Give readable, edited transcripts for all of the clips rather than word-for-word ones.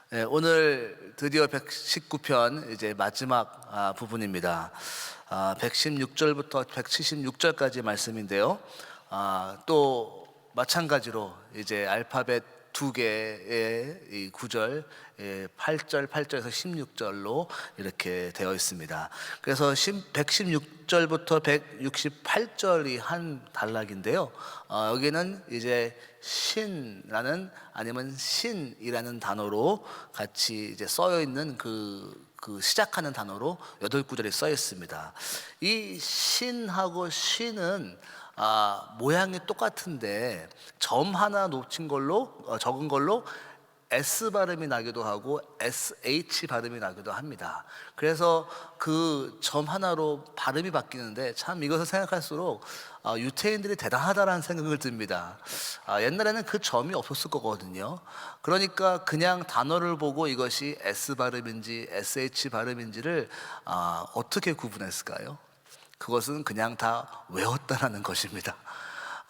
네, 오늘 드디어 119편 이제 마지막 부분입니다. 116절부터 176절까지 말씀인데요. 또 마찬가지로 이제 알파벳 두 개의 이 구절, 8절에서 16절로 이렇게 되어 있습니다. 그래서 116절부터 168절이 한 단락인데요. 여기는 이제 신라는 아니면 신이라는 단어로 같이 이제 써여 있는 그 시작하는 단어로 8구절이 써 있습니다. 이 신하고 신은 모양이 똑같은데 점 하나 놓친 걸로 적은 걸로 S 발음이 나기도 하고 SH 발음이 나기도 합니다. 그래서 그 점 하나로 발음이 바뀌는데 참 이것을 생각할수록 유태인들이 대단하다라는 생각을 듭니다. 옛날에는 그 점이 없었을 거거든요. 그러니까 그냥 단어를 보고 이것이 S 발음인지 SH 발음인지를 어떻게 구분했을까요? 그것은 그냥 다 외웠다라는 것입니다.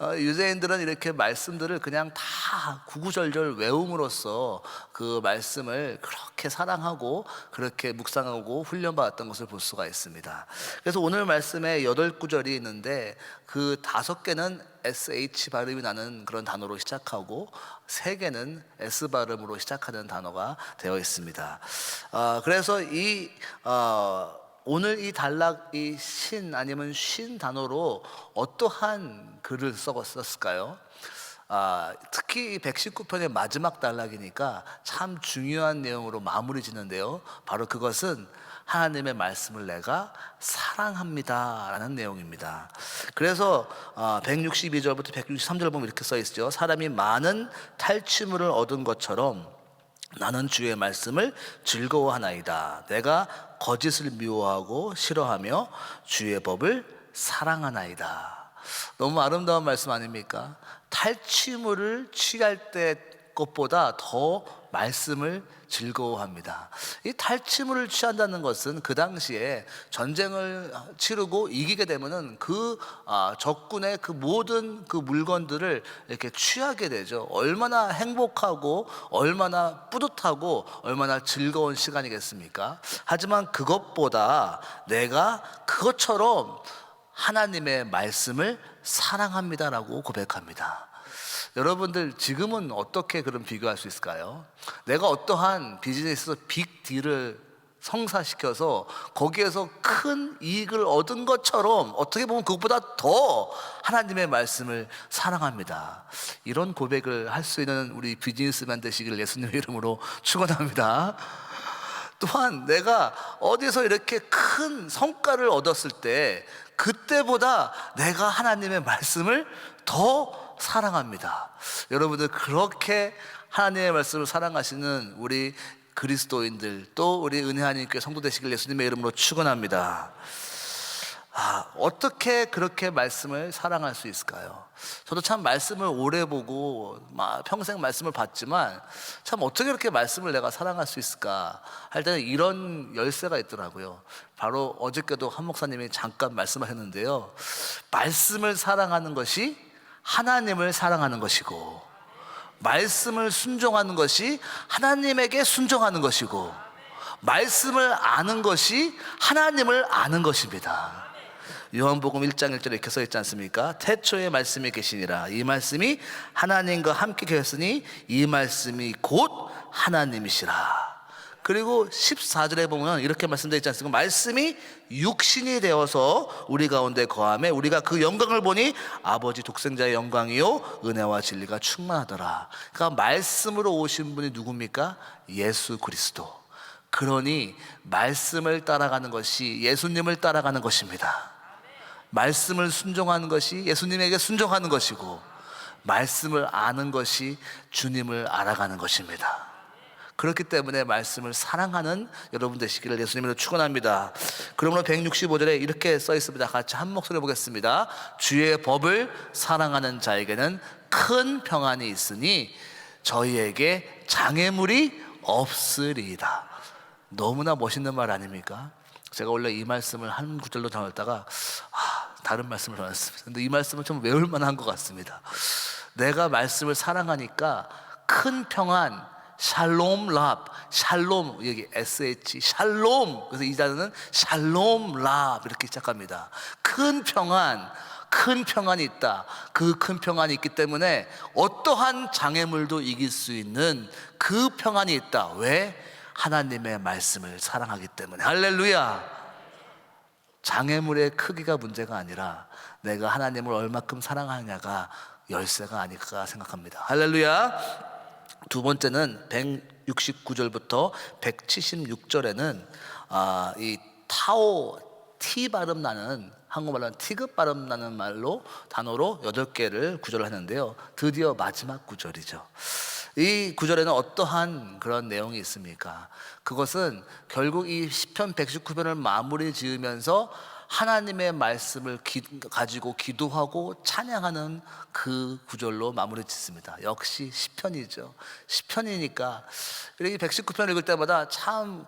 유대인들은 이렇게 말씀들을 그냥 다 구구절절 외움으로써 그 말씀을 그렇게 사랑하고 그렇게 묵상하고 훈련받았던 것을 볼 수가 있습니다. 그래서 오늘 말씀에 8구절이 있는데 그 5개는 SH 발음이 나는 그런 단어로 시작하고 3개는 S 발음으로 시작하는 단어가 되어 있습니다. 그래서 오늘 이 단락, 이 신 아니면 신 단어로 어떠한 글을 썼을까요? 특히 이 119편의 마지막 단락이니까 참 중요한 내용으로 마무리 짓는데요. 바로 그것은 하나님의 말씀을 내가 사랑합니다 라는 내용입니다. 그래서 162절부터 163절 보면 이렇게 써 있죠. 사람이 많은 탈취물을 얻은 것처럼 나는 주의 말씀을 즐거워하나이다. 내가 거짓을 미워하고 싫어하며 주의 법을 사랑하나이다. 너무 아름다운 말씀 아닙니까? 탈취물을 취할 때 것보다 더 말씀을 즐거워합니다. 이 탈취물을 취한다는 것은 그 당시에 전쟁을 치르고 이기게 되면은 그 적군의 그 모든 그 물건들을 이렇게 취하게 되죠. 얼마나 행복하고 얼마나 뿌듯하고 얼마나 즐거운 시간이겠습니까? 하지만 그것보다 내가 그것처럼 하나님의 말씀을 사랑합니다라고 고백합니다. 여러분들 지금은 어떻게 그럼 비교할 수 있을까요? 내가 어떠한 비즈니스에서 빅 딜을 성사시켜서 거기에서 큰 이익을 얻은 것처럼 어떻게 보면 그것보다 더 하나님의 말씀을 사랑합니다. 이런 고백을 할 수 있는 우리 비즈니스맨 되시기를 예수님의 이름으로 축원합니다. 또한 내가 어디서 이렇게 큰 성과를 얻었을 때 그때보다 내가 하나님의 말씀을 더 사랑합니다. 여러분들 그렇게 하나님의 말씀을 사랑하시는 우리 그리스도인들 또 우리 은혜하나님 교회 성도 되시길 예수님의 이름으로 축원합니다. 어떻게 그렇게 말씀을 사랑할 수 있을까요? 저도 참 말씀을 오래 보고 평생 말씀을 봤지만 참 어떻게 그렇게 말씀을 내가 사랑할 수 있을까 할 때는 이런 열쇠가 있더라고요. 바로 어저께도 한 목사님이 잠깐 말씀하셨는데요. 말씀을 사랑하는 것이 하나님을 사랑하는 것이고 말씀을 순종하는 것이 하나님에게 순종하는 것이고 말씀을 아는 것이 하나님을 아는 것입니다. 요한복음 1장 1절에 이렇게 써 있지 않습니까? 태초에 말씀이 계시니라. 이 말씀이 하나님과 함께 계셨으니 이 말씀이 곧 하나님이시라. 그리고 14절에 보면 이렇게 말씀되어 있지 않습니까? 말씀이 육신이 되어서 우리 가운데 거하매 우리가 그 영광을 보니 아버지 독생자의 영광이요 은혜와 진리가 충만하더라. 그러니까 말씀으로 오신 분이 누굽니까? 예수 그리스도. 그러니 말씀을 따라가는 것이 예수님을 따라가는 것입니다. 말씀을 순종하는 것이 예수님에게 순종하는 것이고 말씀을 아는 것이 주님을 알아가는 것입니다. 그렇기 때문에 말씀을 사랑하는 여러분 되시기를 예수님으로 축원합니다. 그러므로 165절에 이렇게 써 있습니다. 같이 한 목소리로 보겠습니다. 주의 법을 사랑하는 자에게는 큰 평안이 있으니 저희에게 장애물이 없으리이다. 너무나 멋있는 말 아닙니까? 제가 원래 이 말씀을 한 구절로 전했다가 다른 말씀을 전했습니다. 근데 이 말씀은 좀 외울 만한 것 같습니다. 내가 말씀을 사랑하니까 큰 평안, 샬롬 랍, 샬롬, 여기 SH 샬롬. 그래서 이 단어는 샬롬 랍 이렇게 시작합니다. 큰 평안이 있다. 그 큰 평안이 있기 때문에 어떠한 장애물도 이길 수 있는 그 평안이 있다. 왜? 하나님의 말씀을 사랑하기 때문에. 할렐루야. 장애물의 크기가 문제가 아니라 내가 하나님을 얼마큼 사랑하느냐가 열쇠가 아닐까 생각합니다. 할렐루야. 두 번째는 169절부터 176절에는 이 타오, T 발음 나는, 한국말로는 티귿 발음 나는 말로 단어로 8개를 구절을 하는데요. 드디어 마지막 구절이죠. 이 구절에는 어떠한 그런 내용이 있습니까? 그것은 결국 이 시편 119편을 마무리 지으면서 하나님의 말씀을 가지고 기도하고 찬양하는 그 구절로 마무리 짓습니다. 역시 시편이죠. 시편이니까 이렇게 119편 읽을 때마다 참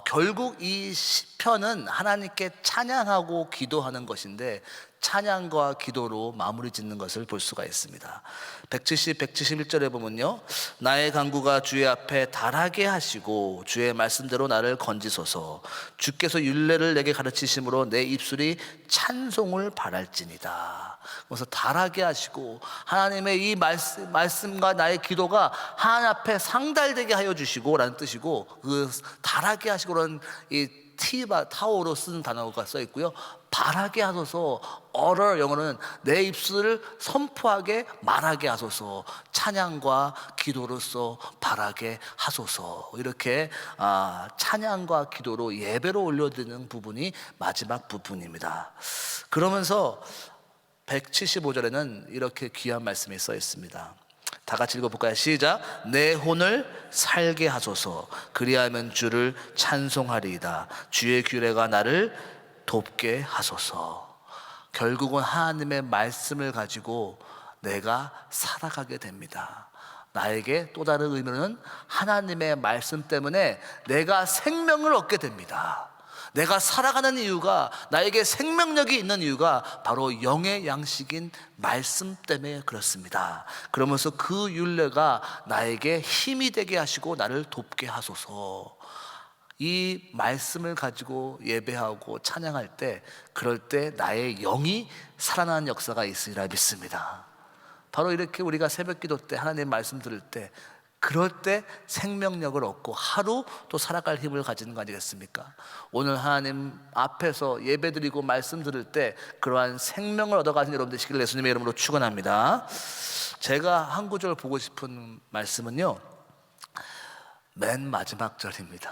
결국 이 시편은 하나님께 찬양하고 기도하는 것인데 찬양과 기도로 마무리 짓는 것을 볼 수가 있습니다. 170, 171절에 보면요, 나의 간구가 주의 앞에 달하게 하시고 주의 말씀대로 나를 건지소서. 주께서 율례를 내게 가르치심으로 내 입술이 찬송을 바랄지니다. 그래서 달하게 하시고 하나님의 이 말씀과 나의 기도가 하나님 앞에 상달되게 하여 주시고 라는 뜻이고, 그 달하게 하시고라는 이 타오로 쓰는 단어가 써 있고요. 바라게 하소서, 어럴 영어로는 내 입술을 선포하게 말하게 하소서, 찬양과 기도로서 바라게 하소서. 이렇게 찬양과 기도로 예배로 올려드리는 부분이 마지막 부분입니다. 그러면서 175절에는 이렇게 귀한 말씀이 써 있습니다. 다 같이 읽어볼까요? 시작. 내 혼을 살게 하소서. 그리하면 주를 찬송하리이다. 주의 규례가 나를 돕게 하소서. 결국은 하나님의 말씀을 가지고 내가 살아가게 됩니다. 나에게 또 다른 의미는 하나님의 말씀 때문에 내가 생명을 얻게 됩니다. 내가 살아가는 이유가, 나에게 생명력이 있는 이유가 바로 영의 양식인 말씀 때문에 그렇습니다. 그러면서 그 율례가 나에게 힘이 되게 하시고 나를 돕게 하소서. 이 말씀을 가지고 예배하고 찬양할 때, 그럴 때 나의 영이 살아나는 역사가 있으리라 믿습니다. 바로 이렇게 우리가 새벽 기도 때 하나님의 말씀 들을 때, 그럴 때 생명력을 얻고 하루 또 살아갈 힘을 가지는 거 아니겠습니까? 오늘 하나님 앞에서 예배드리고 말씀 들을 때 그러한 생명을 얻어가신 여러분 되시길 예수님의 이름으로 축원합니다. 제가 한 구절 보고 싶은 말씀은요, 맨 마지막 절입니다.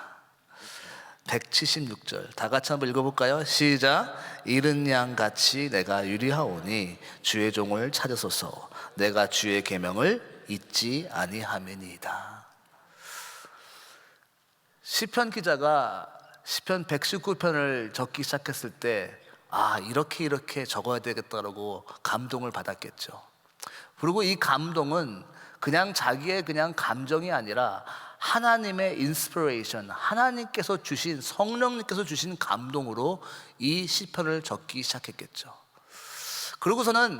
176절 다 같이 한번 읽어볼까요? 시작. 이른 양같이 내가 유리하오니 주의 종을 찾으소서. 내가 주의 계명을 잊지 아니하매니이다. 시편 기자가 시편 119편을 적기 시작했을 때 이렇게 적어야 되겠다라고 감동을 받았겠죠. 그리고 이 감동은 그냥 자기의 그냥 감정이 아니라 하나님의 인스피레이션, 하나님께서 주신, 성령님께서 주신 감동으로 이 시편을 적기 시작했겠죠. 그러고서는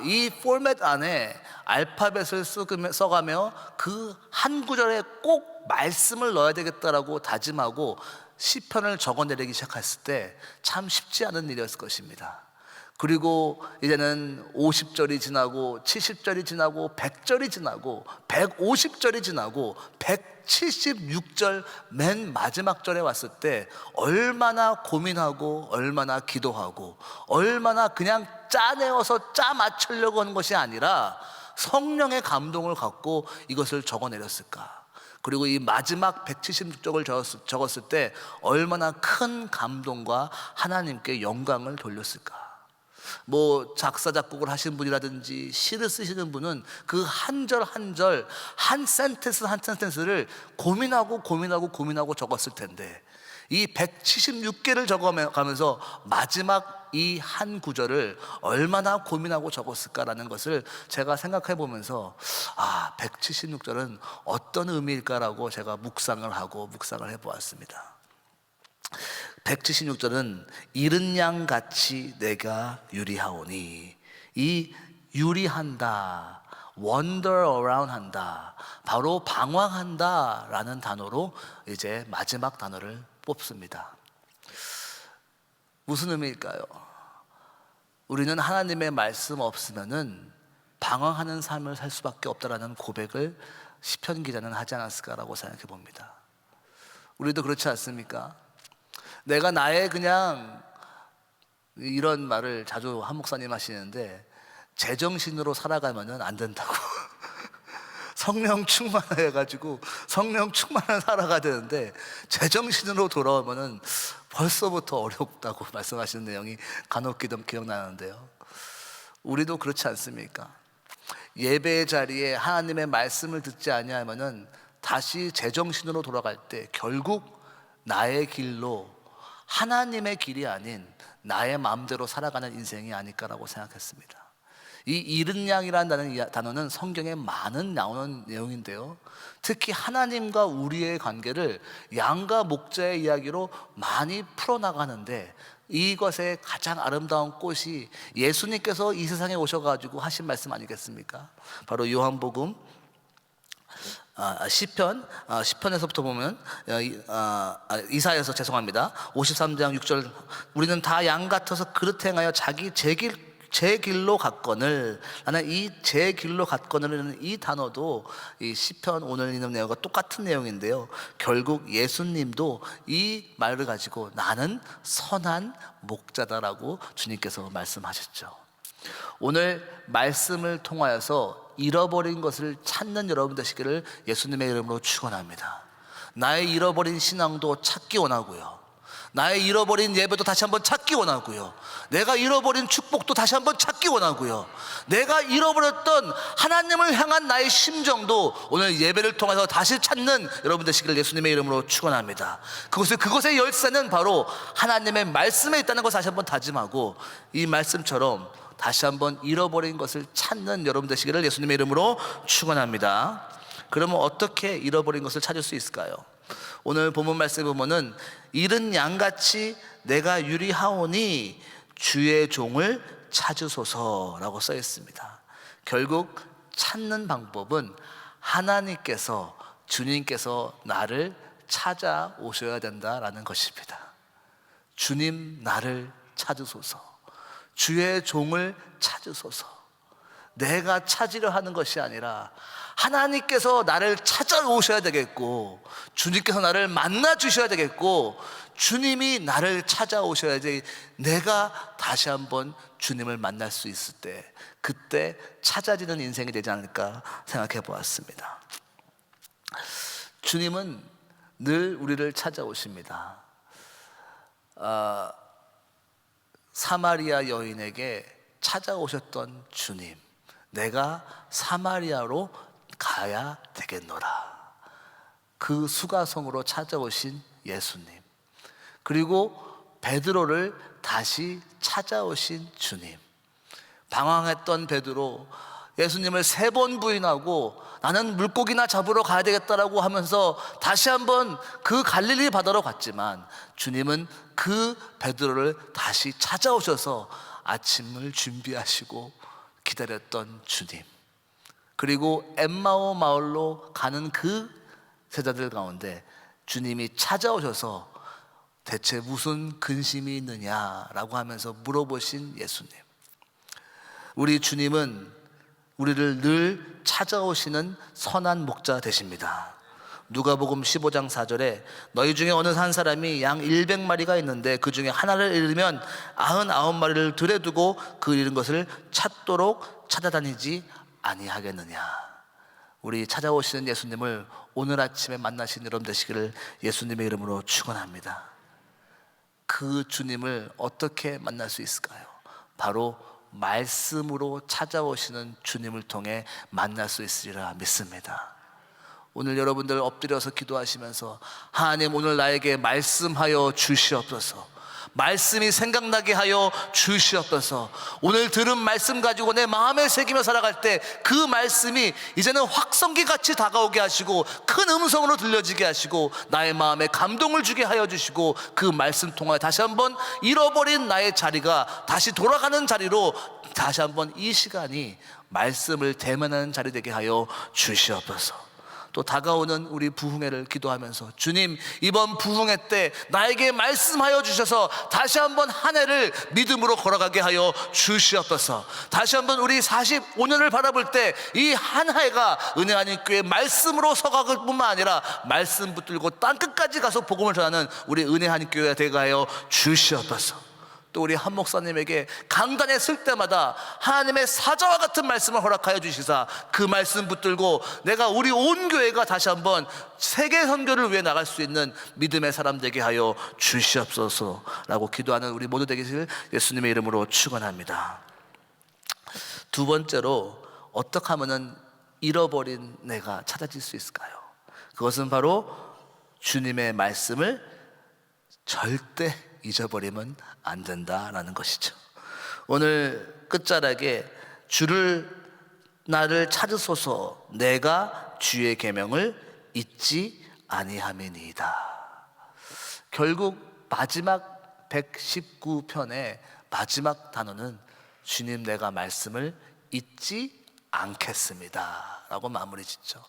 이 포맷 안에 알파벳을 써가며 그 한 구절에 꼭 말씀을 넣어야 되겠다라고 다짐하고 시편을 적어내리기 시작했을 때 참 쉽지 않은 일이었을 것입니다. 그리고 이제는 50절이 지나고 70절이 지나고 100절이 지나고 150절이 지나고 176절 맨 마지막 절에 왔을 때 얼마나 고민하고 얼마나 기도하고 얼마나 그냥 짜내어서 짜 맞추려고 하는 것이 아니라 성령의 감동을 갖고 이것을 적어내렸을까. 그리고 이 마지막 176쪽을 적었을 때 얼마나 큰 감동과 하나님께 영광을 돌렸을까. 작사 작곡을 하신 분이라든지 시를 쓰시는 분은 그 한 절 한 절, 한 센텐스 한 센텐스를 고민하고 적었을 텐데, 이 176개를 적어가면서 마지막 이 한 구절을 얼마나 고민하고 적었을까라는 것을 제가 생각해 보면서 176절은 어떤 의미일까라고 제가 묵상을 해보았습니다. 176절은 이른 양같이 내가 유리하오니, 이 유리한다, wander around 한다, 바로 방황한다 라는 단어로 이제 마지막 단어를 뽑습니다. 무슨 의미일까요? 우리는 하나님의 말씀 없으면은 방황하는 삶을 살 수밖에 없다라는 고백을 시편 기자는 하지 않았을까라고 생각해 봅니다. 우리도 그렇지 않습니까? 내가 나의 그냥 이런 말을 자주 한 목사님 하시는데, 제정신으로 살아가면은 안 된다고. 성령 충만해가지고 성령 충만한 살아가야 되는데 제정신으로 돌아오면은 벌써부터 어렵다고 말씀하시는 내용이 간혹 기억나는데요. 우리도 그렇지 않습니까? 예배의 자리에 하나님의 말씀을 듣지 아니하면은 다시 제정신으로 돌아갈 때 결국 나의 길로, 하나님의 길이 아닌 나의 마음대로 살아가는 인생이 아닐까라고 생각했습니다. 이 잃은 양이라는 단어는 성경에 많은 나오는 내용인데요, 특히 하나님과 우리의 관계를 양과 목자의 이야기로 많이 풀어나가는데, 이것의 가장 아름다운 꽃이 예수님께서 이 세상에 오셔가지고 하신 말씀 아니겠습니까? 바로 요한복음 시편에서부터 보면, 이사야에서, 죄송합니다, 53장 6절, 우리는 다 양 같아서 그릇 행하여 제 길로 갔거늘. 나는 이 제 길로 갔거늘이라는 이 단어도 이 시편 오늘 읽는 내용과 똑같은 내용인데요, 결국 예수님도 이 말을 가지고 나는 선한 목자다라고 주님께서 말씀하셨죠. 오늘 말씀을 통하여서 잃어버린 것을 찾는 여러분 되시기를 예수님의 이름으로 축원합니다. 나의 잃어버린 신앙도 찾기 원하고요, 나의 잃어버린 예배도 다시 한번 찾기 원하고요, 내가 잃어버린 축복도 다시 한번 찾기 원하고요, 내가 잃어버렸던 하나님을 향한 나의 심정도 오늘 예배를 통해서 다시 찾는 여러분 되시기를 예수님의 이름으로 축원합니다. 그것의 열쇠는 바로 하나님의 말씀에 있다는 것을 다시 한번 다짐하고, 이 말씀처럼 다시 한번 잃어버린 것을 찾는 여러분 되시기를 예수님의 이름으로 축원합니다. 그러면 어떻게 잃어버린 것을 찾을 수 있을까요? 오늘 본문 말씀에 보면은 잃은 양같이 내가 유리하오니 주의 종을 찾으소서라고 써 있습니다. 결국 찾는 방법은 하나님께서, 주님께서 나를 찾아오셔야 된다라는 것입니다. 주님 나를 찾으소서, 주의 종을 찾으소서. 내가 찾으려 하는 것이 아니라 하나님께서 나를 찾아오셔야 되겠고, 주님께서 나를 만나 주셔야 되겠고, 주님이 나를 찾아오셔야지 내가 다시 한번 주님을 만날 수 있을 때, 그때 찾아지는 인생이 되지 않을까 생각해 보았습니다. 주님은 늘 우리를 찾아오십니다. 사마리아 여인에게 찾아오셨던 주님, 내가 사마리아로 가야 되겠노라. 그 수가성으로 찾아오신 예수님, 그리고 베드로를 다시 찾아오신 주님. 방황했던 베드로, 예수님을 3번 부인하고 나는 물고기나 잡으러 가야 되겠다라고 하면서 다시 한번 그 갈릴리 바다로 갔지만, 주님은 그 베드로를 다시 찾아오셔서 아침을 준비하시고 기다렸던 주님, 그리고 엠마오 마을로 가는 그 제자들 가운데 주님이 찾아오셔서 대체 무슨 근심이 있느냐라고 하면서 물어보신 예수님. 우리 주님은 우리를 늘 찾아오시는 선한 목자 되십니다. 누가복음 15장 4절에 너희 중에 어느 한 사람이 양 100마리가 있는데 그 중에 하나를 잃으면 99마리를 들에 두고 그 잃은 것을 찾도록 찾아다니지 아니하겠느냐. 우리 찾아오시는 예수님을 오늘 아침에 만나신 여러분 되시기를 예수님의 이름으로 축원합니다. 그 주님을 어떻게 만날 수 있을까요? 바로 말씀으로 찾아오시는 주님을 통해 만날 수 있으리라 믿습니다. 오늘 여러분들 엎드려서 기도하시면서 하나님, 오늘 나에게 말씀하여 주시옵소서. 말씀이 생각나게 하여 주시옵소서. 오늘 들은 말씀 가지고 내 마음에 새기며 살아갈 때 그 말씀이 이제는 확성기같이 다가오게 하시고 큰 음성으로 들려지게 하시고 나의 마음에 감동을 주게 하여 주시고, 그 말씀 통하여 다시 한번 잃어버린 나의 자리가 다시 돌아가는 자리로 다시 한번 이 시간이 말씀을 대면하는 자리 되게 하여 주시옵소서. 또 다가오는 우리 부흥회를 기도하면서 주님, 이번 부흥회 때 나에게 말씀하여 주셔서 다시 한번 한 해를 믿음으로 걸어가게 하여 주시옵소서. 다시 한번 우리 45년을 바라볼 때 이 한 해가 은혜 하나님 교회 말씀으로 서가길 뿐만 아니라 말씀 붙들고 땅끝까지 가서 복음을 전하는 우리 은혜 하나님 교회가 되게 하여 주시옵소서. 또 우리 한 목사님에게 강단에 설 때마다 하나님의 사자와 같은 말씀을 허락하여 주시사 그 말씀 붙들고 내가 우리 온 교회가 다시 한번 세계 선교를 위해 나갈 수 있는 믿음의 사람 되게 하여 주시옵소서라고 기도하는 우리 모두 되기를 예수님의 이름으로 축원합니다. 두 번째로, 어떻게 하면 잃어버린 내가 찾아질 수 있을까요? 그것은 바로 주님의 말씀을 절대 잊어버리면 안 된다라는 것이죠. 오늘 끝자락에 주를 나를 찾으소서 내가 주의 계명을 잊지 아니함이니이다. 결국 마지막 119편의 마지막 단어는 주님 내가 말씀을 잊지 않겠습니다 라고 마무리 짓죠.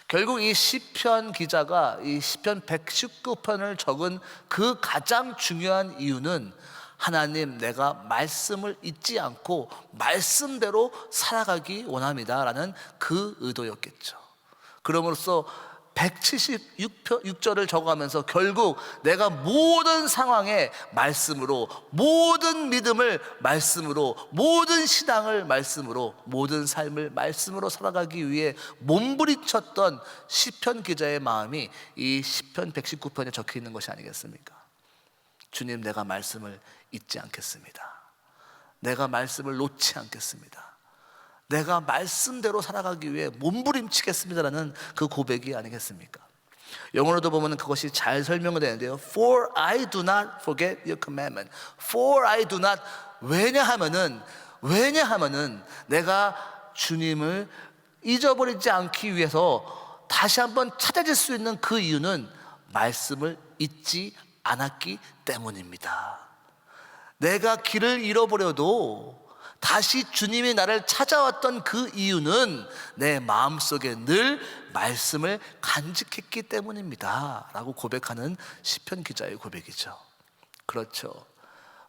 결국 이 시편 기자가 이 시편 119편을 적은 그 가장 중요한 이유는 하나님 내가 말씀을 잊지 않고 말씀대로 살아가기 원합니다라는 그 의도였겠죠. 그럼으로써 176절을 적어가면서 결국 내가 모든 상황에 말씀으로, 모든 믿음을 말씀으로, 모든 신앙을 말씀으로, 모든 삶을 말씀으로 살아가기 위해 몸부림쳤던 시편 기자의 마음이 이 시편 119편에 적혀 있는 것이 아니겠습니까? 주님 내가 말씀을 잊지 않겠습니다. 내가 말씀을 놓지 않겠습니다. 내가 말씀대로 살아가기 위해 몸부림치겠습니다라는 그 고백이 아니겠습니까? 영어로도 보면 그것이 잘 설명이 되는데요. For I do not forget your commandment. For I do not. 왜냐하면은 내가 주님을 잊어버리지 않기 위해서 다시 한번 찾아질 수 있는 그 이유는 말씀을 잊지 않았기 때문입니다. 내가 길을 잃어버려도 다시 주님이 나를 찾아왔던 그 이유는 내 마음속에 늘 말씀을 간직했기 때문입니다 라고 고백하는 시편 기자의 고백이죠. 그렇죠.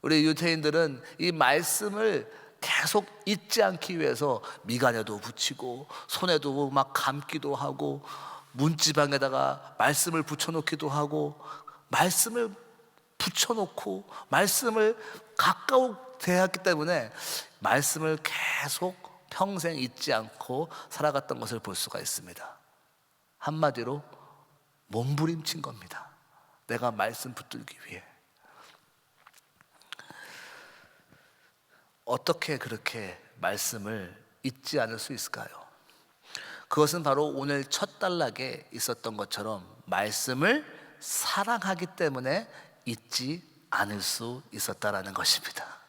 우리 유대인들은 이 말씀을 계속 잊지 않기 위해서 미간에도 붙이고 손에도 막 감기도 하고 문지방에다가 말씀을 붙여놓기도 하고 말씀을 붙여놓고 말씀을 가까이 대했기 때문에 말씀을 계속 평생 잊지 않고 살아갔던 것을 볼 수가 있습니다. 한마디로 몸부림친 겁니다. 내가 말씀 붙들기 위해. 어떻게 그렇게 말씀을 잊지 않을 수 있을까요? 그것은 바로 오늘 첫 단락에 있었던 것처럼 말씀을 사랑하기 때문에 잊지 않을 수 있었다라는 것입니다.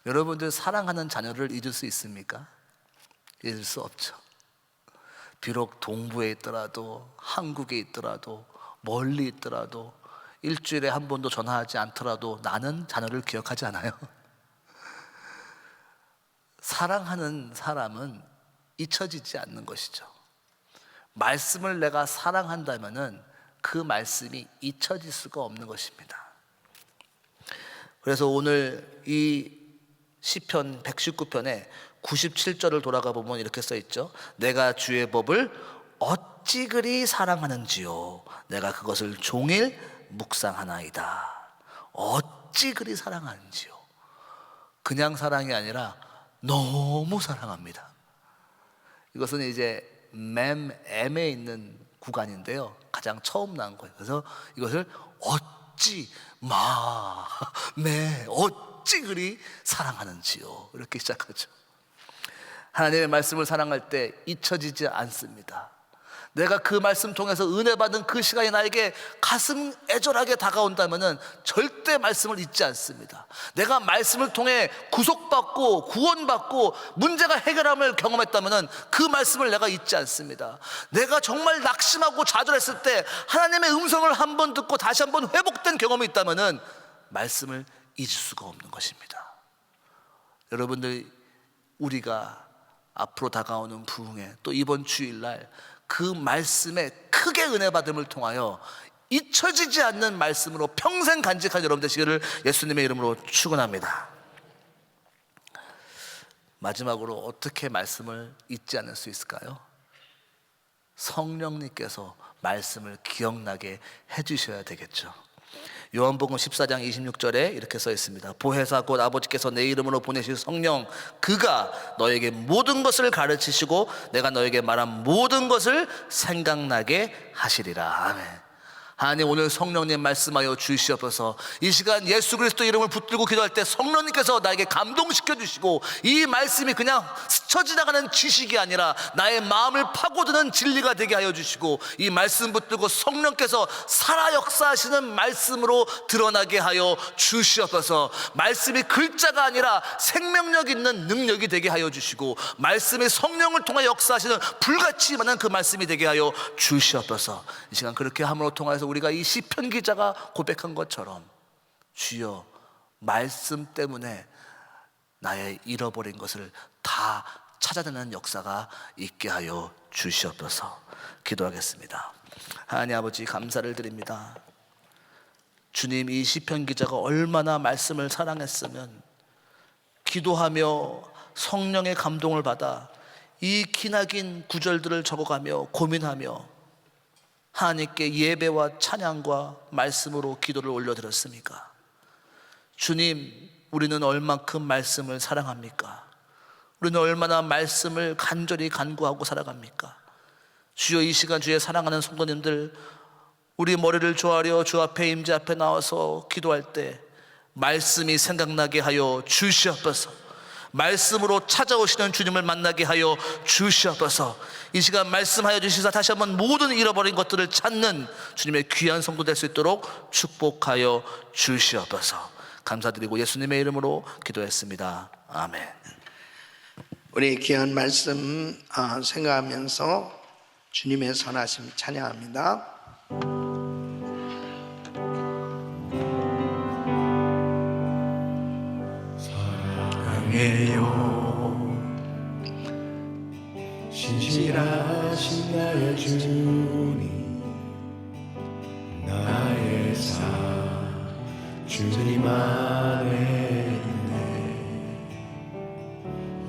여러분들 사랑하는 자녀를 잊을 수 있습니까? 잊을 수 없죠. 비록 동부에 있더라도 한국에 있더라도 멀리 있더라도 일주일에 한 번도 전화하지 않더라도 나는 자녀를 기억하지 않아요. 사랑하는 사람은 잊혀지지 않는 것이죠. 말씀을 내가 사랑한다면은 그 말씀이 잊혀질 수가 없는 것입니다. 그래서 오늘 이 시편 119편에 97절을 돌아가 보면 이렇게 써 있죠. 내가 주의 법을 어찌 그리 사랑하는지요. 내가 그것을 종일 묵상하나이다. 어찌 그리 사랑하는지요. 그냥 사랑이 아니라 너무 사랑합니다. 이것은 이제 M에 있는 구간인데요. 가장 처음 나온 거예요. 그래서 이것을 어찌 어찌 그리 사랑하는지요. 이렇게 시작하죠. 하나님의 말씀을 사랑할 때 잊혀지지 않습니다. 내가 그 말씀 통해서 은혜 받은 그 시간이 나에게 가슴 애절하게 다가온다면 절대 말씀을 잊지 않습니다. 내가 말씀을 통해 구속받고 구원받고 문제가 해결함을 경험했다면 그 말씀을 내가 잊지 않습니다. 내가 정말 낙심하고 좌절했을 때 하나님의 음성을 한 번 듣고 다시 한번 회복된 경험이 있다면 말씀을 잊을 수가 없는 것입니다. 여러분들, 우리가 앞으로 다가오는 부흥회, 또 이번 주일날 그 말씀에 크게 은혜 받음을 통하여 잊혀지지 않는 말씀으로 평생 간직한 여러분 되시기를 예수님의 이름으로 축원합니다. 마지막으로 어떻게 말씀을 잊지 않을 수 있을까요? 성령님께서 말씀을 기억나게 해주셔야 되겠죠. 요한복음 14장 26절에 이렇게 써 있습니다. 보혜사 곧 아버지께서 내 이름으로 보내실 성령, 그가 너에게 모든 것을 가르치시고 내가 너에게 말한 모든 것을 생각나게 하시리라. 아멘. 하나님, 오늘 성령님 말씀하여 주시옵소서. 이 시간 예수 그리스도 이름을 붙들고 기도할 때 성령님께서 나에게 감동시켜 주시고, 이 말씀이 그냥 스쳐 지나가는 지식이 아니라 나의 마음을 파고드는 진리가 되게 하여 주시고, 이 말씀 붙들고 성령께서 살아 역사하시는 말씀으로 드러나게 하여 주시옵소서. 말씀이 글자가 아니라 생명력 있는 능력이 되게 하여 주시고, 말씀이 성령을 통해 역사하시는 불같이 임하는 그 말씀이 되게 하여 주시옵소서. 이 시간 그렇게 함으로 통하여서 우리가 이 시편 기자가 고백한 것처럼, 주여 말씀 때문에 나의 잃어버린 것을 다 찾아내는 역사가 있게 하여 주시옵소서. 기도하겠습니다. 하나님 아버지, 감사를 드립니다. 주님, 이 시편 기자가 얼마나 말씀을 사랑했으면 기도하며 성령의 감동을 받아 이 기나긴 구절들을 적어가며 고민하며 하나님께 예배와 찬양과 말씀으로 기도를 올려드렸습니까? 주님, 우리는 얼만큼 말씀을 사랑합니까? 우리는 얼마나 말씀을 간절히 간구하고 살아갑니까? 주여, 이 시간 주의 사랑하는 성도님들, 우리 머리를 조아려 주 앞에 임재 앞에 나와서 기도할 때 말씀이 생각나게 하여 주시옵소서. 말씀으로 찾아오시는 주님을 만나게 하여 주시옵소서. 이 시간 말씀하여 주시사 다시 한번 모든 잃어버린 것들을 찾는 주님의 귀한 성도 될 수 있도록 축복하여 주시옵소서. 감사드리고 예수님의 이름으로 기도했습니다. 아멘. 우리 귀한 말씀 생각하면서 주님의 선하심 찬양합니다. 사랑해요 신실하신 나의 주님, 나의 삶 주님 안에 있네.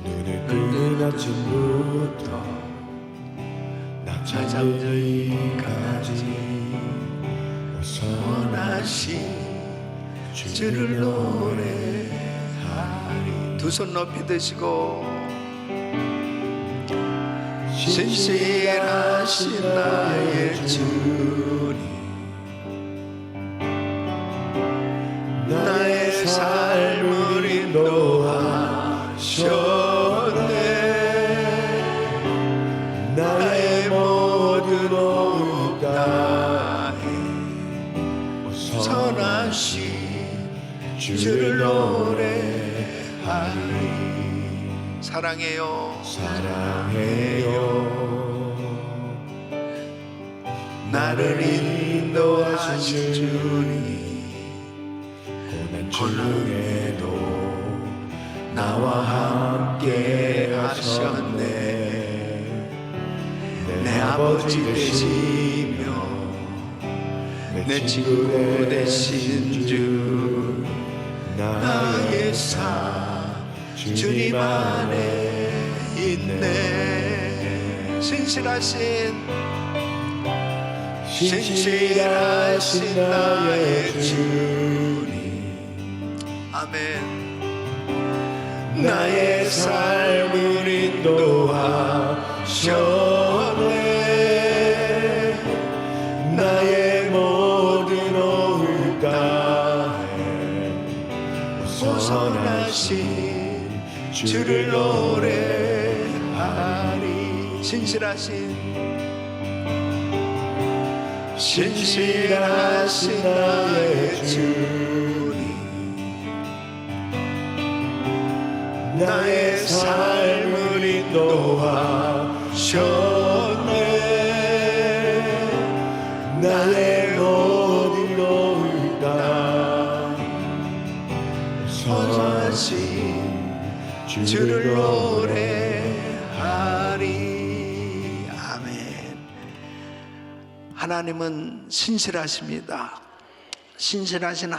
눈을 뜨는 아침부터 낮잠 잠들기까지 선하신 주를 노래하리. 두 손 높이 드시고, 신실하신 나의 주님, 나의 삶을 인도하셨네. 나의 모든 온 땅에 선하신 주를 노래하리. 사랑해요 사랑해요 나를 인도하신 주님, 고난 중에도 나와 함께 하셨네. 내 아버지 되시며 내 친구 되신 주, 나의 삶 주님 안에 있네. 신실하신 나의 주님, 아멘. 나의 삶을 인도하셨네. 나의 모든 올 땅에 선하신 주를 노래하리. 신실하신 나의 주님, 나의 삶을 인도하셨네. 나의 모든 올 땅 선하신 주를 노래하리. 하나님은 신실하십니다. 신실하신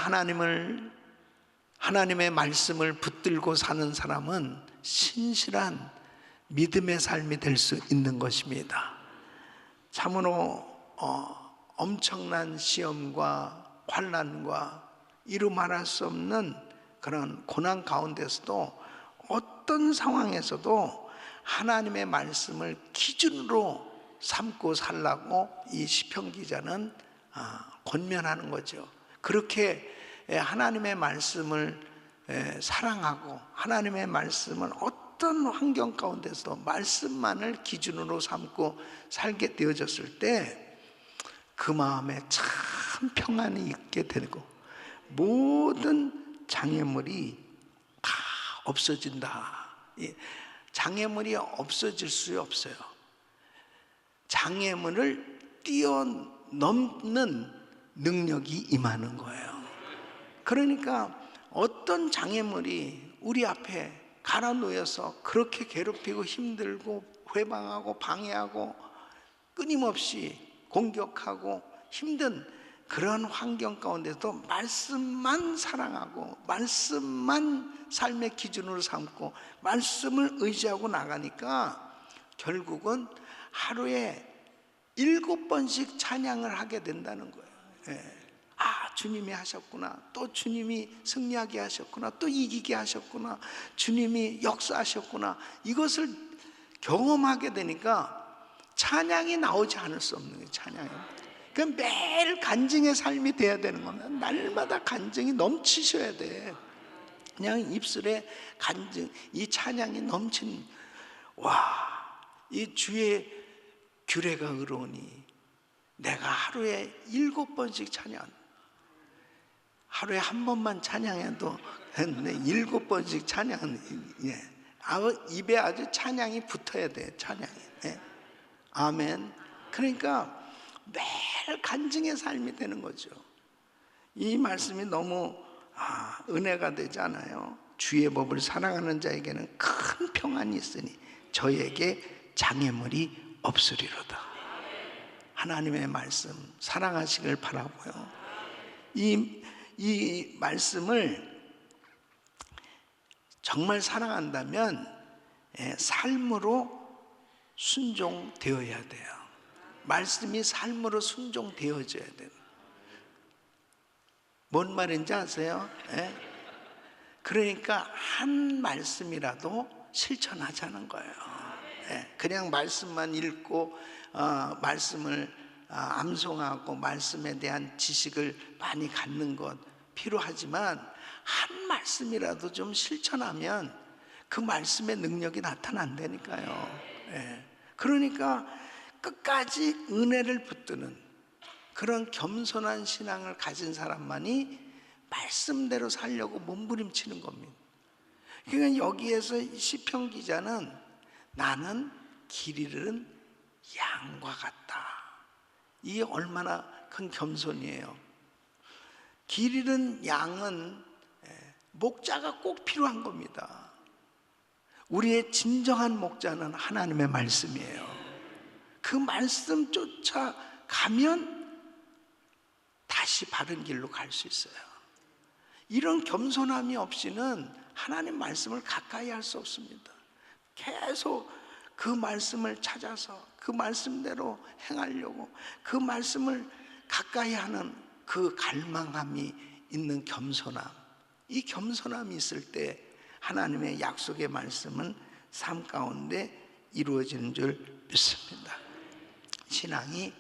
하나님의 말씀을 붙들고 사는 사람은 신실한 믿음의 삶이 될 수 있는 것입니다. 참으로 엄청난 시험과 환난과 이루 말할 수 없는 그런 고난 가운데서도 어떤 상황에서도 하나님의 말씀을 기준으로 삼고 살라고 이 시편 기자는 권면하는 거죠. 그렇게 하나님의 말씀을 사랑하고 하나님의 말씀을 어떤 환경 가운데서도 말씀만을 기준으로 삼고 살게 되어졌을 때 그 마음에 참 평안이 있게 되고 모든 장애물이 다 없어진다. 장애물이 없어질 수 없어요. 장애물을 뛰어넘는 능력이 임하는 거예요. 그러니까 어떤 장애물이 우리 앞에 갈아 놓여서 그렇게 괴롭히고 힘들고 회방하고 방해하고 끊임없이 공격하고 힘든 그런 환경 가운데도 말씀만 사랑하고 말씀만 삶의 기준으로 삼고 말씀을 의지하고 나가니까 결국은 하루에 7번씩 찬양을 하게 된다는 거예요. 주님이 하셨구나, 또 주님이 승리하게 하셨구나, 또 이기게 하셨구나, 주님이 역사하셨구나, 이것을 경험하게 되니까 찬양이 나오지 않을 수 없는 거예요. 찬양이. 그러니까 매일 간증의 삶이 돼야 되는 겁니다. 날마다 간증이 넘치셔야 돼. 그냥 입술에 간증, 이 찬양이 넘친, 이 주의 규례가 의로우니 내가 하루에 7번씩 찬양, 하루에 한 번만 찬양해도 7번씩 찬양은, 입에 아주 찬양이 붙어야 돼. 찬양이. 아멘. 그러니까 매일 간증의 삶이 되는 거죠. 이 말씀이 너무 은혜가 되지 않아요? 주의 법을 사랑하는 자에게는 큰 평안이 있으니 저에게 장애물이 없으리로다. 하나님의 말씀 사랑하시길 바라고요. 이 말씀을 정말 사랑한다면 삶으로 순종되어야 돼요. 말씀이 삶으로 순종되어져야 돼요. 뭔 말인지 아세요? 그러니까 한 말씀이라도 실천하자는 거예요. 그냥 말씀만 읽고 말씀을 암송하고 말씀에 대한 지식을 많이 갖는 것 필요하지만 한 말씀이라도 좀 실천하면 그 말씀의 능력이 나타난다니까요. 그러니까 끝까지 은혜를 붙드는 그런 겸손한 신앙을 가진 사람만이 말씀대로 살려고 몸부림치는 겁니다. 그러니까 여기에서 시편 기자는 나는 길 잃은 양과 같다. 이게 얼마나 큰 겸손이에요. 길 잃은 양은 목자가 꼭 필요한 겁니다. 우리의 진정한 목자는 하나님의 말씀이에요. 그 말씀 쫓아가면 다시 바른 길로 갈 수 있어요. 이런 겸손함이 없이는 하나님 말씀을 가까이 할 수 없습니다. 계속 그 말씀을 찾아서 그 말씀대로 행하려고 그 말씀을 가까이 하는 그 갈망함이 있는 겸손함, 이 겸손함이 있을 때 하나님의 약속의 말씀은 삶 가운데 이루어지는 줄 믿습니다. 신앙이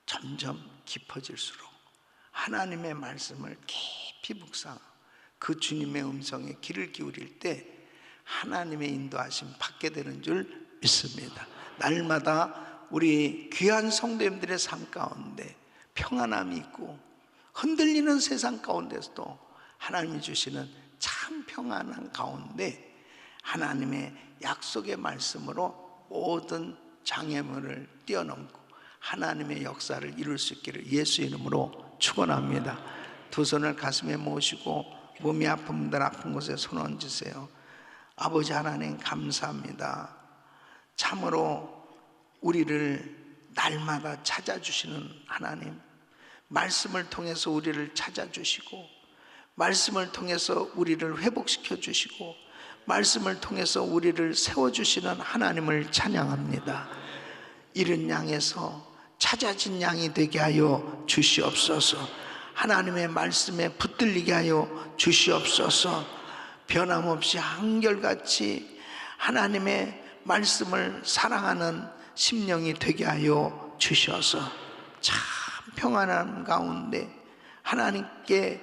점점 깊어질수록 하나님의 말씀을 깊이 묵상하고 그 주님의 음성에 귀를 기울일 때 하나님의 인도하심 받게 되는 줄 믿습니다. 날마다 우리 귀한 성도님들의 삶 가운데 평안함이 있고 흔들리는 세상 가운데서도 하나님이 주시는 참 평안한 가운데 하나님의 약속의 말씀으로 모든 장애물을 뛰어넘고 하나님의 역사를 이룰 수 있기를 예수 이름으로 축원합니다. 두 손을 가슴에 모시고 몸이 아픈 분들 아픈 곳에 손 얹으세요. 아버지 하나님 감사합니다. 참으로 우리를 날마다 찾아주시는 하나님, 말씀을 통해서 우리를 찾아주시고, 말씀을 통해서 우리를 회복시켜 주시고, 말씀을 통해서 우리를 세워주시는 하나님을 찬양합니다. 이른 양에서 찾아진 양이 되게 하여 주시옵소서. 하나님의 말씀에 붙들리게 하여 주시옵소서. 변함없이 한결같이 하나님의 말씀을 사랑하는 심령이 되게 하여 주셔서 참 평안한 가운데 하나님께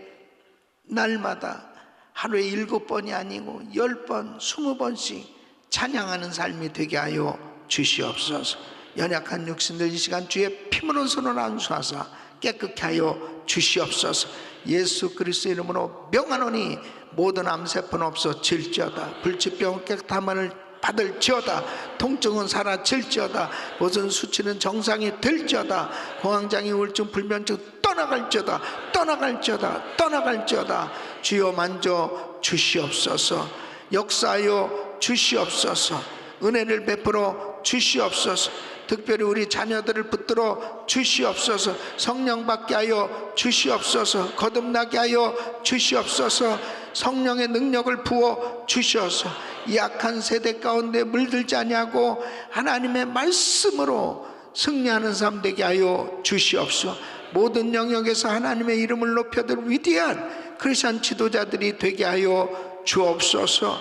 날마다 하루에 7번이 아니고 10번, 20번씩 찬양하는 삶이 되게 하여 주시옵소서. 연약한 육신들 이 시간 주의 피문으로 손을 안수하사 깨끗게 하여 주시옵소서. 예수 그리스도 이름으로 명하노니 모든 암세포는 없어질지어다. 불치병 깨끗함을 받을지어다. 통증은 사라질지어다. 모든 수치는 정상이 될지어다. 공황장애, 우울증, 불면증 떠나갈지어다. 떠나갈지어다. 떠나갈지어다. 주여 만져 주시옵소서. 역사하여 주시옵소서. 은혜를 베풀어 주시옵소서. 특별히 우리 자녀들을 붙들어 주시옵소서. 성령 받게 하여 주시옵소서. 거듭나게 하여 주시옵소서. 성령의 능력을 부어 주셔서 이 약한 세대 가운데 물들지 아니하고 하나님의 말씀으로 승리하는 삶 되게 하여 주시옵소서. 모든 영역에서 하나님의 이름을 높여들 위대한 크리스찬 지도자들이 되게 하여 주옵소서.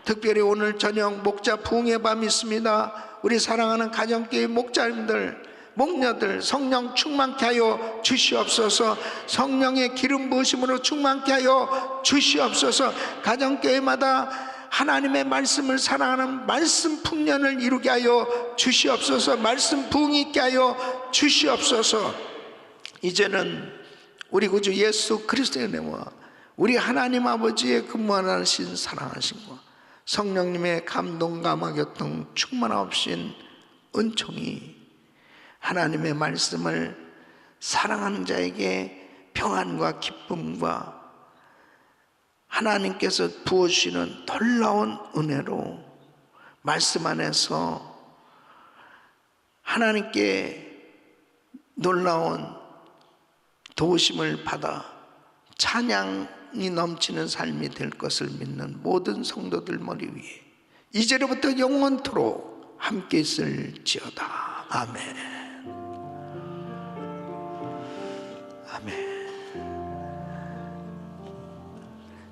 특별히 오늘 저녁 목자 부흥의 밤이 있습니다. 우리 사랑하는 가정교회 목자님들, 목녀들 성령 충만케 하여 주시옵소서. 성령의 기름 부으심으로 충만케 하여 주시옵소서. 가정교회마다 하나님의 말씀을 사랑하는 말씀 풍년을 이루게 하여 주시옵소서. 말씀 부흥이 있게 하여 주시옵소서. 이제는 우리 구주 예수 그리스도의 은혜와 우리 하나님 아버지의 근무하신 사랑하심과 성령님의 감동 감화교통 충만하신 은총이 하나님의 말씀을 사랑하는 자에게 평안과 기쁨과 하나님께서 부어주시는 놀라운 은혜로 말씀 안에서 하나님께 놀라운 도우심을 받아 찬양이 넘치는 삶이 될 것을 믿는 모든 성도들 머리 위에 이제로부터 영원토록 함께 있을지어다. 아멘. 아멘.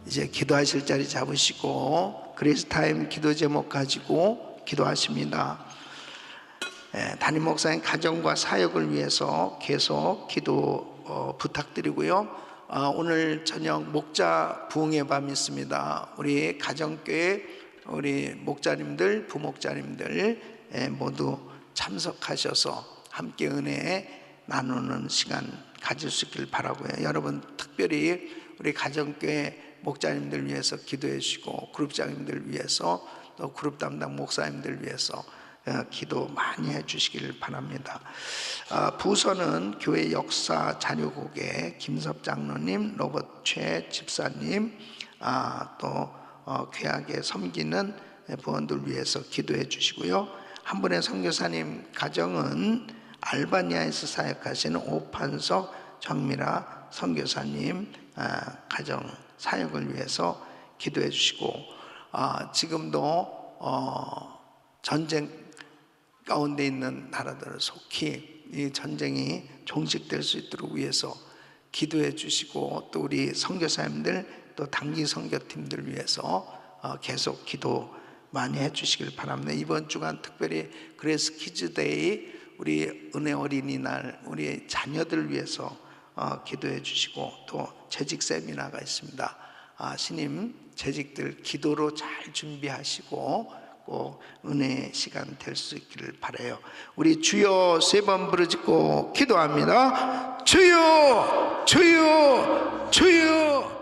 이제 기도하실 자리 잡으시고 그레이스타임 기도 제목 가지고 기도하십니다. 담임 목사님 가정과 사역을 위해서 계속 기도 부탁드리고요. 오늘 저녁 목자 부흥의 밤이 있습니다. 우리 가정교회 우리 목자님들, 부목자님들 모두 참석하셔서 함께 은혜 나누는 시간 가질 수 있길 바라고요. 여러분 특별히 우리 가정교회 목자님들 위해서 기도해 주시고 그룹장님들 위해서 또 그룹 담당 목사님들 위해서 기도 많이 해 주시길 바랍니다. 부서는 교회 역사 자료국의 김섭 장로님, 로버트 최 집사님, 또 귀하게 섬기는 부원들 위해서 기도해 주시고요. 한 분의 선교사님 가정은 알바니아에서 사역하시는 오판석 정미라 선교사님 가정 사역을 위해서 기도해 주시고 지금도 전쟁 가운데 있는 나라들을 속히 이 전쟁이 종식될 수 있도록 위해서 기도해 주시고 또 우리 선교사님들 또 단기 선교팀들 위해서 계속 기도 많이 해 주시길 바랍니다. 이번 주간 특별히 그레이스 키즈데이 우리 은혜 어린이날 우리 자녀들 위해서 기도해 주시고 또 재직 세미나가 있습니다. 신임 재직들 기도로 잘 준비하시고 꼭 은혜의 시간 될 수 있기를 바라요. 우리 주여 3번 부르짖고 기도합니다. 주여 주여 주여.